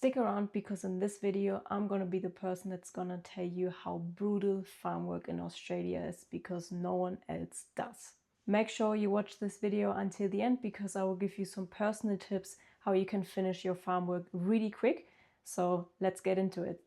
Stick around because in this video I'm gonna be the person that's gonna tell you how brutal farm work in Australia is because no one else does. Make sure you watch this video until the end because I will give you some personal tips how you can finish your farm work really quick. So let's get into it.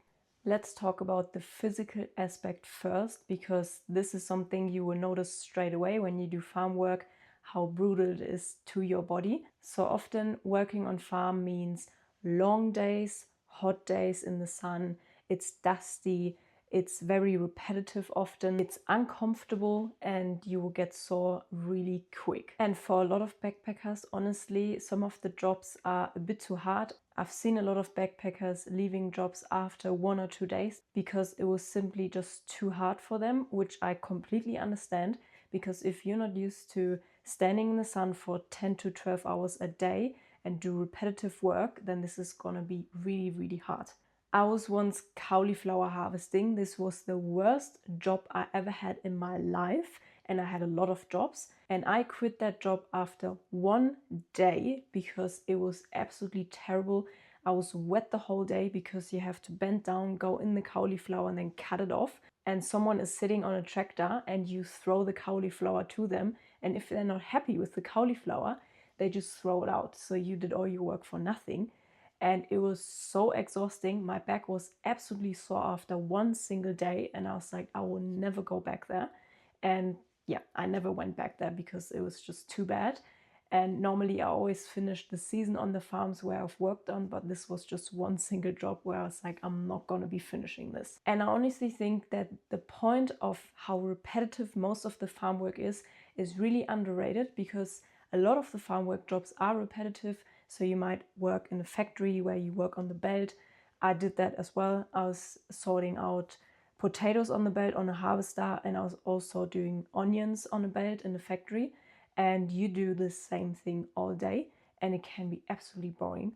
Let's talk about the physical aspect first because this is something you will notice straight away when you do farm work, how brutal it is to your body. So often working on farm means long days, hot days in the sun, it's dusty, it's very repetitive often, it's uncomfortable, and you will get sore really quick. And for a lot of backpackers, honestly, some of the jobs are a bit too hard. I've seen a lot of backpackers leaving jobs after 1 or 2 days because it was simply just too hard for them, which I completely understand, because if you're not used to standing in the sun for 10 to 12 hours a day and do repetitive work, then this is gonna be really, really hard. I was once cauliflower harvesting. This was the worst job I ever had in my life, and I had a lot of jobs. And I quit that job after 1 day because it was absolutely terrible. I was wet the whole day because you have to bend down, go in the cauliflower and then cut it off. And someone is sitting on a tractor and you throw the cauliflower to them. And if they're not happy with the cauliflower, they just throw it out. So you did all your work for nothing. And it was so exhausting. My back was absolutely sore after 1 single day. And I was like, I will never go back there. And yeah, I never went back there because it was just too bad. And normally I always finish the season on the farms where I've worked on, but this was just 1 single job where I was like, I'm not gonna be finishing this. And I honestly think that the point of how repetitive most of the farm work is really underrated, because a lot of the farm work jobs are repetitive. So you might work in a factory where you work on the belt. I did that as well. I was sorting out potatoes on the belt on a harvester, and I was also doing onions on a belt in a factory. And you do the same thing all day, and it can be absolutely boring.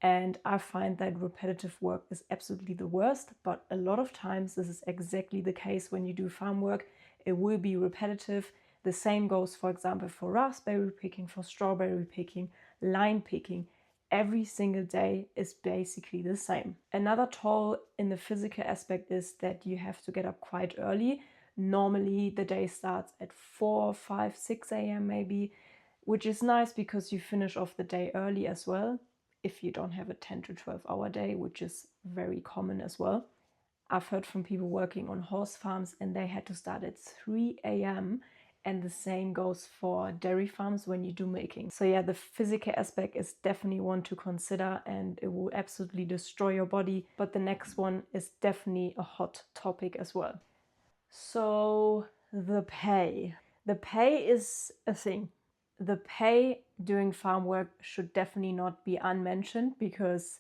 And I find that repetitive work is absolutely the worst, but a lot of times this is exactly the case when you do farm work. It will be repetitive. The same goes, for example, for raspberry picking, for strawberry picking, lime picking. Every single day is basically the same. Another toll in the physical aspect is that you have to get up quite early. Normally the day starts at 4, 5, 6 a.m. maybe, which is nice because you finish off the day early as well, if you don't have a 10 to 12 hour day, which is very common as well. I've heard from people working on horse farms and they had to start at 3 a.m. and the same goes for dairy farms when you do milking. So yeah, the physical aspect is definitely one to consider, and it will absolutely destroy your body. But the next one is definitely a hot topic as well. So the pay. The pay is a thing. The pay doing farm work should definitely not be unmentioned because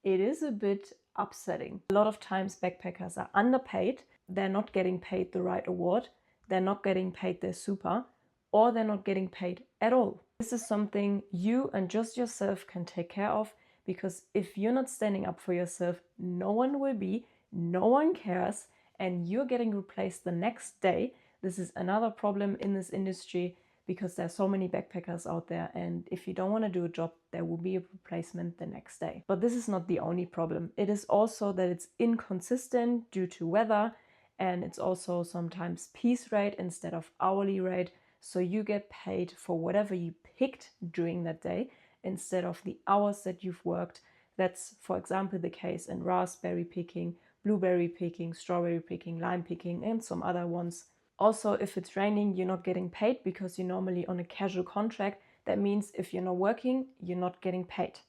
it is a bit upsetting. A lot of times backpackers are underpaid. They're not getting paid the right award. They're not getting paid their super, or they're not getting paid at all. This is something you and just yourself can take care of, because if you're not standing up for yourself, no one will be, no one cares, and you're getting replaced the next day. This is another problem in this industry because there's so many backpackers out there, and if you don't want to do a job, there will be a replacement the next day. But this is not the only problem. It is also that it's inconsistent due to weather, and it's also sometimes piece rate instead of hourly rate. So you get paid for whatever you picked during that day instead of the hours that you've worked. That's, for example, the case in raspberry picking, blueberry picking, strawberry picking, lime picking, and some other ones. Also, if it's raining, you're not getting paid because you're normally on a casual contract. That means if you're not working, you're not getting paid.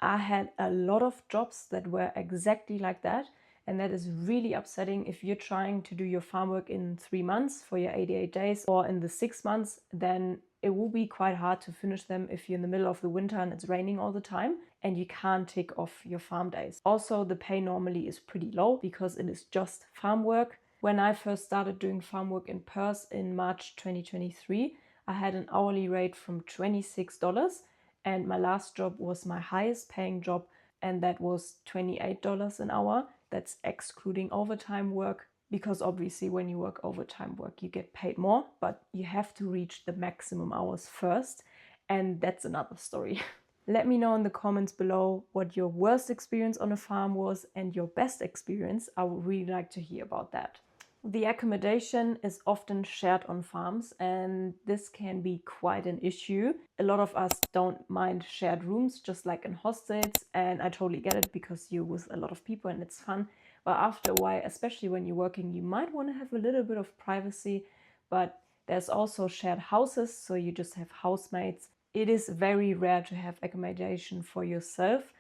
I had a lot of jobs that were exactly like that, and that is really upsetting. If you're trying to do your farm work in 3 months for your 88 days or in the 6 months, then it will be quite hard to finish them if you're in the middle of the winter and it's raining all the time and you can't tick off your farm days. Also, the pay normally is pretty low because it is just farm work. When I first started doing farm work in Perth in March 2023, I had an hourly rate from $26, and my last job was my highest paying job, and that was $28 an hour. That's excluding overtime work, because obviously when you work overtime work, you get paid more, but you have to reach the maximum hours first, and that's another story. Let me know in the comments below what your worst experience on a farm was and your best experience. I would really like to hear about that. The accommodation is often shared on farms, and this can be quite an issue. A lot of us don't mind shared rooms, just like in hostels, and I totally get it because you're with a lot of people and it's fun. But after a while, especially when you're working, you might want to have a little bit of privacy. But there's also shared houses, so you just have housemates. It is very rare to have accommodation for yourself,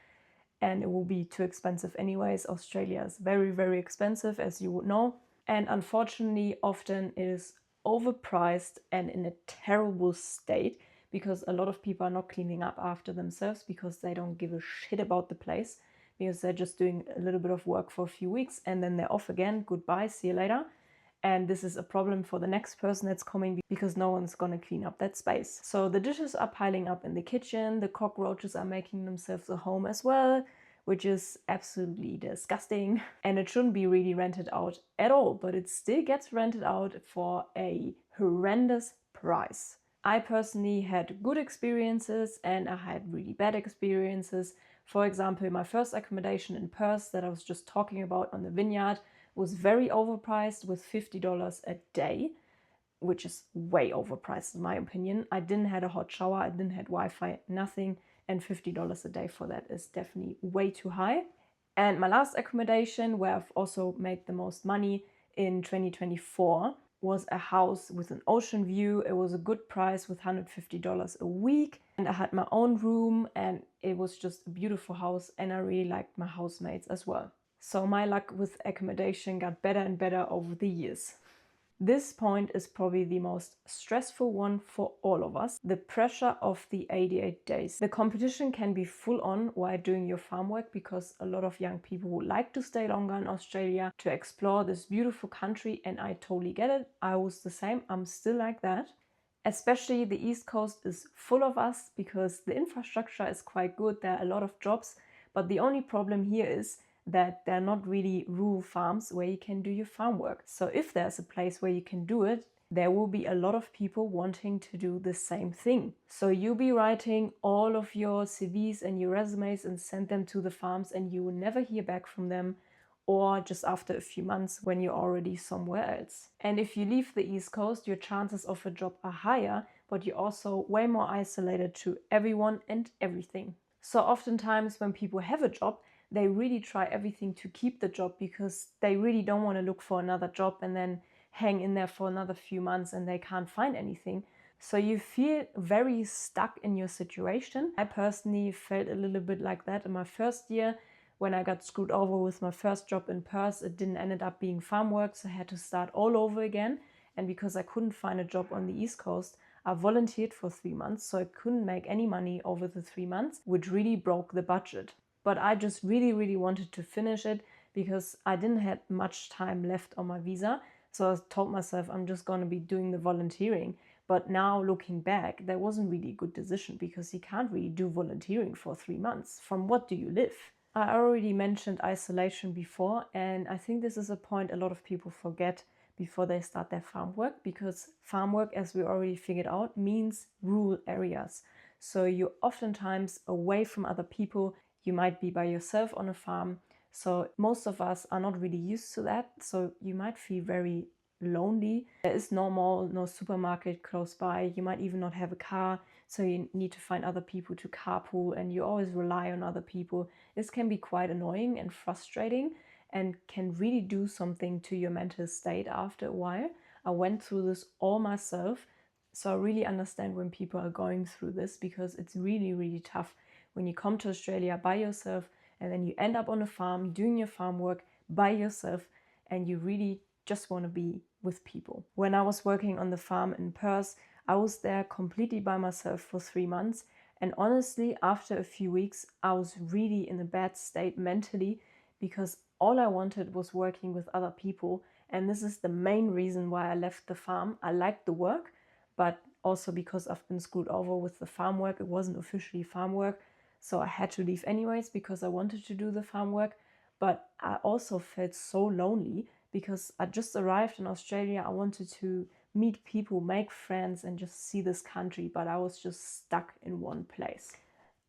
and it will be too expensive anyways. Australia is very, very expensive, as you would know. And unfortunately, often it is overpriced and in a terrible state because a lot of people are not cleaning up after themselves because they don't give a shit about the place, because they're just doing a little bit of work for a few weeks and then they're off again. Goodbye, see you later. And this is a problem for the next person that's coming because no one's gonna clean up that space. So the dishes are piling up in the kitchen, the cockroaches are making themselves a home as well, which is absolutely disgusting. And it shouldn't be really rented out at all, but it still gets rented out for a horrendous price. I personally had good experiences and I had really bad experiences. For example, my first accommodation in Perth that I was just talking about on the vineyard was very overpriced with $50 a day, which is way overpriced in my opinion. I didn't have a hot shower, I didn't have Wi-Fi, nothing, and $50 a day for that is definitely way too high. And my last accommodation, where I've also made the most money in 2024, was a house with an ocean view. It was a good price with $150 a week, and I had my own room, and it was just a beautiful house, and I really liked my housemates as well. So my luck with accommodation got better and better over the years. This point is probably the most stressful one for all of us, the pressure of the 88 days. The competition can be full on while doing your farm work because a lot of young people would like to stay longer in Australia to explore this beautiful country, and I totally get it. I was the same, I'm still like that. Especially the East Coast is full of us because the infrastructure is quite good, there are a lot of jobs, but the only problem here is that they're not really rural farms where you can do your farm work. So if there's a place where you can do it, there will be a lot of people wanting to do the same thing. So you'll be writing all of your CVs and your resumes and send them to the farms, and you will never hear back from them, or just after a few months when you're already somewhere else. And if you leave the East Coast, your chances of a job are higher, but you're also way more isolated to everyone and everything. So oftentimes when people have a job, they really try everything to keep the job because they really don't want to look for another job and then hang in there for another few months and they can't find anything. So you feel very stuck in your situation. I personally felt a little bit like that in my first year when I got screwed over with my first job in Perth. It didn't end up being farm work, so I had to start all over again. And because I couldn't find a job on the East Coast, I volunteered for 3 months, so I couldn't make any money over the 3 months, which really broke the budget. But I just really wanted to finish it because I didn't have much time left on my visa. So I told myself I'm just going to be doing the volunteering. But now looking back, that wasn't really a good decision because you can't really do volunteering for 3 months. From what do you live? I already mentioned isolation before, and I think this is a point a lot of people forget before they start their farm work, because farm work, as we already figured out, means rural areas. So you're oftentimes away from other people. You might be by yourself on a farm. So most of us are not really used to that. So you might feel very lonely. There is no mall, no supermarket close by. You might even not have a car. So you need to find other people to carpool and you always rely on other people. This can be quite annoying and frustrating and can really do something to your mental state after a while. I went through this all myself. So I really understand when people are going through this because it's really tough when you come to Australia by yourself and then you end up on a farm doing your farm work by yourself and you really just want to be with people. When I was working on the farm in Perth, I was there completely by myself for 3 months, and honestly after a few weeks I was really in a bad state mentally because all I wanted was working with other people, and this is the main reason why I left the farm. I liked the work, but also because I've been screwed over with the farm work. It wasn't officially farm work, so I had to leave anyways because I wanted to do the farm work. But I also felt so lonely because I just arrived in Australia. I wanted to meet people, make friends, and just see this country, but I was just stuck in one place.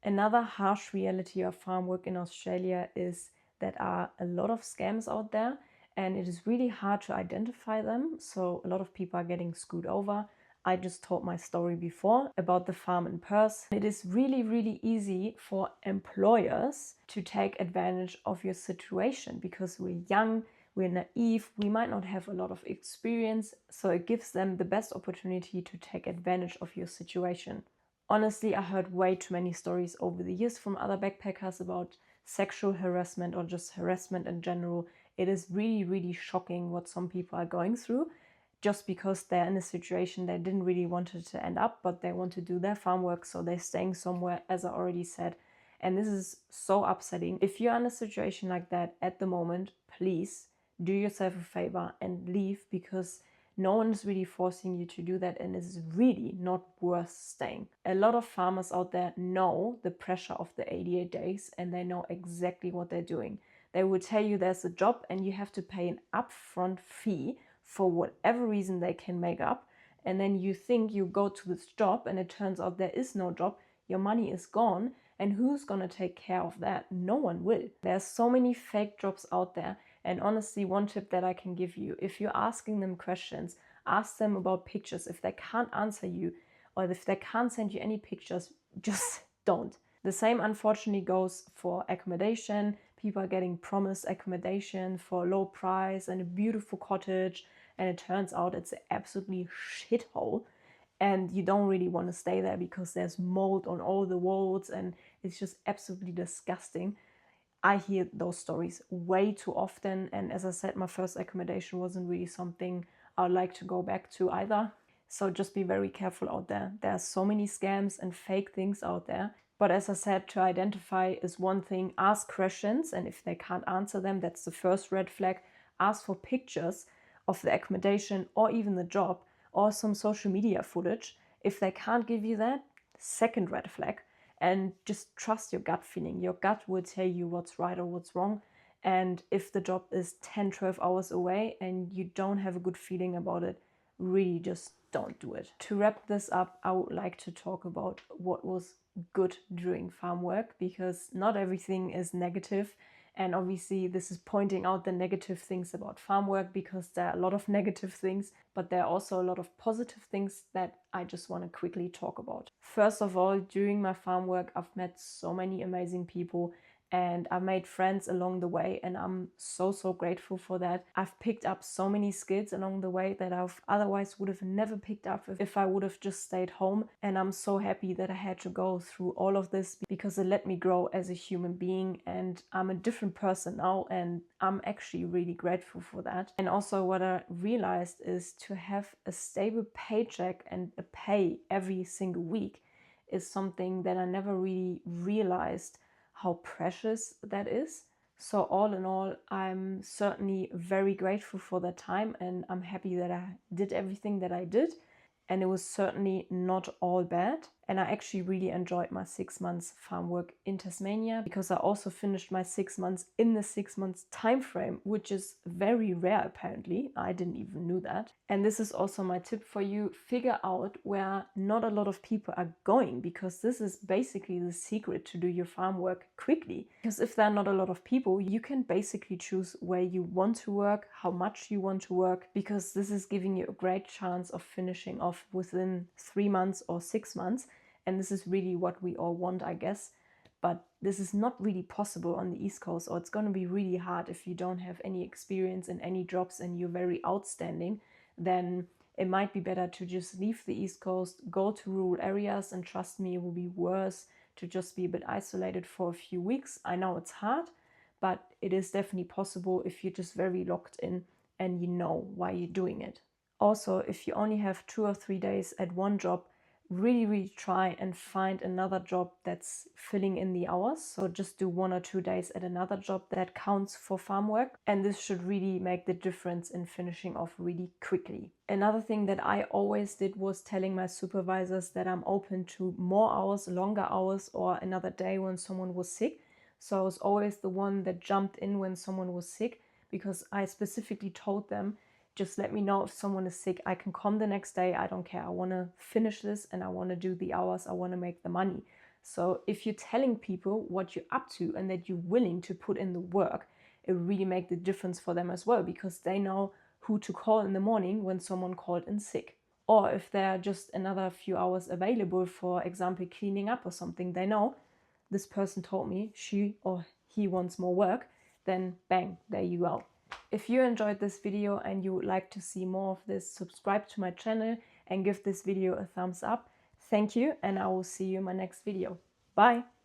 Another harsh reality of farm work in Australia is that are a lot of scams out there, and it is really hard to identify them. So a lot of people are getting screwed over. I just told my story before about the farm in Perth. It is really, really easy for employers to take advantage of your situation because we're young, we're naive, we might not have a lot of experience. So it gives them the best opportunity to take advantage of your situation. Honestly, I heard way too many stories over the years from other backpackers about sexual harassment or just harassment in general. It is really, really shocking what some people are going through just because they're in a situation they didn't really want it to end up, but they want to do their farm work, so they're staying somewhere, as I already said. And this is so upsetting. If you're in a situation like that at the moment, please do yourself a favor and leave, because no one is really forcing you to do that, and it's really not worth staying. A lot of farmers out there know the pressure of the 88 days and they know exactly what they're doing. They will tell you there's a job and you have to pay an upfront fee for whatever reason they can make up. And then you think you go to this job and it turns out there is no job, your money is gone. And who's gonna take care of that? No one will. There's so many fake jobs out there. And honestly, one tip that I can give you, if you're asking them questions, ask them about pictures. If they can't answer you or if they can't send you any pictures, just don't. The same unfortunately goes for accommodation. People are getting promised accommodation for a low price and a beautiful cottage, and it turns out it's an absolutely shithole. And you don't really want to stay there because there's mold on all the walls and it's just absolutely disgusting. I hear those stories way too often, and as I said, my first accommodation wasn't really something I would like to go back to either. So just be very careful out there. There are so many scams and fake things out there. But as I said, to identify is one thing. Ask questions, and if they can't answer them, that's the first red flag. Ask for pictures of the accommodation or even the job or some social media footage. If they can't give you that, second red flag. And just trust your gut feeling. Your gut will tell you what's right or what's wrong. And if the job is 10, 12 hours away and you don't have a good feeling about it, really just don't do it. To wrap this up, I would like to talk about what was good during farm work, because not everything is negative. And obviously this is pointing out the negative things about farm work, because there are a lot of negative things, but there are also a lot of positive things that I just want to quickly talk about. First of all, during my farm work, I've met so many amazing people and I've made friends along the way, and I'm so grateful for that. I've picked up so many skills along the way that I've otherwise would have never picked up if I would have just stayed home. And I'm so happy that I had to go through all of this, because it let me grow as a human being, and I'm a different person now, and I'm actually really grateful for that. And also what I realized is to have a stable paycheck and a pay every single week is something that I never really realized how precious that is. So all in all, I'm certainly very grateful for that time, and I'm happy that I did everything that I did. And it was certainly not all bad. And I actually really enjoyed my 6 months farm work in Tasmania, because I also finished my 6 months in the 6 months time frame, which is very rare apparently. I didn't even know that. And this is also my tip for you: figure out where not a lot of people are going, because this is basically the secret to do your farm work quickly. Because if there are not a lot of people, you can basically choose where you want to work, how much you want to work, because this is giving you a great chance of finishing off within 3 months or 6 months. And this is really what we all want, I guess. But this is not really possible on the East Coast, or it's going to be really hard if you don't have any experience in any jobs and you're very outstanding. Then it might be better to just leave the East Coast, go to rural areas, and trust me, it will be worse to just be a bit isolated for a few weeks. I know it's hard, but it is definitely possible if you're just very locked in and you know why you're doing it. Also, if you only have 2 or 3 days at one job, really try and find another job that's filling in the hours. So just do 1 or 2 days at another job that counts for farm work, and this should really make the difference in finishing off really quickly. Another thing that I always did was telling my supervisors that I'm open to more hours, longer hours, or another day when someone was sick. So I was always the one that jumped in when someone was sick, because I specifically told them, just let me know if someone is sick. I can come the next day. I don't care. I want to finish this and I want to do the hours. I want to make the money. So if you're telling people what you're up to and that you're willing to put in the work, it really makes the difference for them as well, because they know who to call in the morning when someone called in sick. Or if there are just another few hours available, for example, cleaning up or something, they know this person told me she or he wants more work, then bang, there you go. If you enjoyed this video and you would like to see more of this, subscribe to my channel and give this video a thumbs up. Thank you, and I will see you in my next video. Bye!